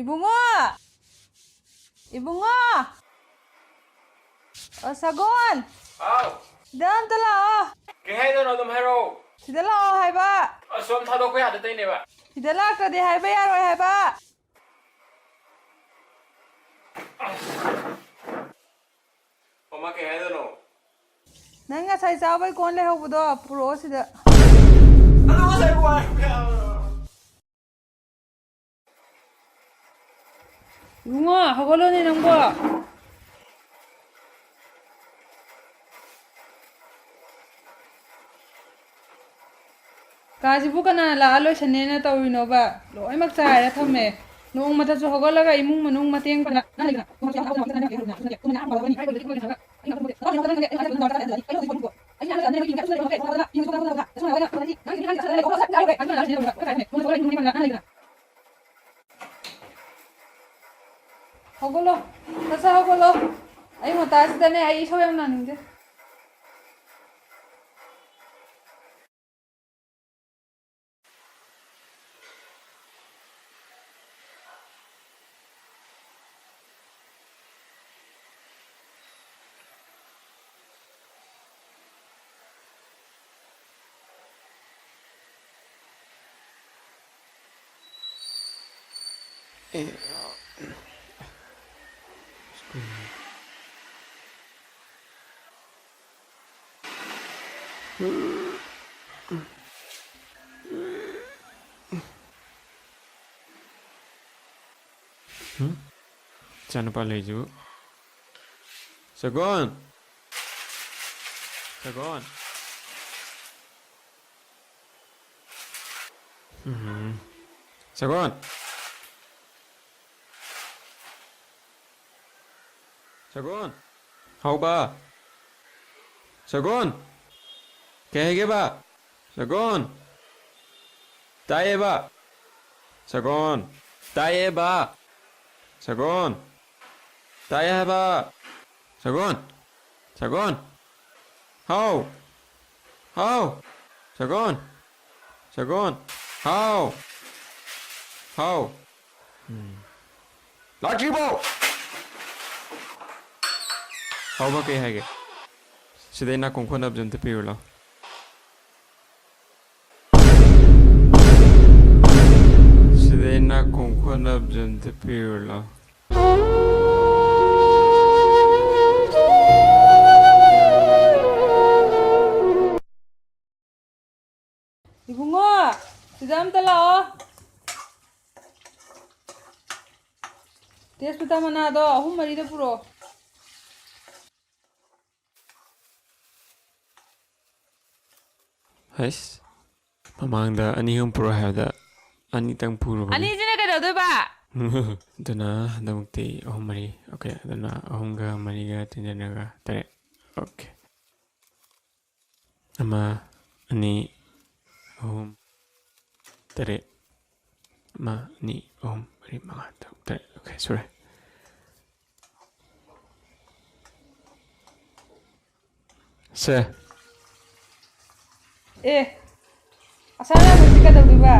Ibungo! Ibungo! O, Sagon! Aw! Sida amta la'o! Kay haydano adum hairo. Sida la'o haiba! Asom thadokpa yadattayneba. Sida laktadi haiba yaroi haiba! Mama kay haydano. Nang ngasai chawbai kon lehaubudo puro sida. Ano ngasai ko Ibungo, hagoloni nangbo! Kajibu kana la'alo shanena tawinoba. Loimak chayra thame. Noong matasu hagolaga imung manung mateng pana. Hagolo, nasa hagolo. Ay mo taas dane ay iso yang naninja. Jangan lupa leju. Sagon. Sagon. Sagon. Sagon. Hau ba. Sagon. Kehege ba. Sagon. Taye ba. Sagon. Taye ba. Sagon. Taye ba. Sagon. Sagon. Hau. Hau. Sagon. Sagon. Hau. Hau. Lagi bo. Hau ba kaya hege. Sidai na kung kunab dyan tapiyo lang. Sidai na kung kunab dyan tapiyo lang. Ibungo, sida amta la'o. Tes puta manado, ahum marida puro. Hais. Mamangda anihong puro hada. Anitang puro. Ani sina kada doi ba? Dana damukti ahum mari. Okay, dana ahum ga mari ga tinjana ga tare. Okay. Ama ani ahum tare. Ma ni ahum mari mga tare. Okay, sorry. Asana musika da doi ba?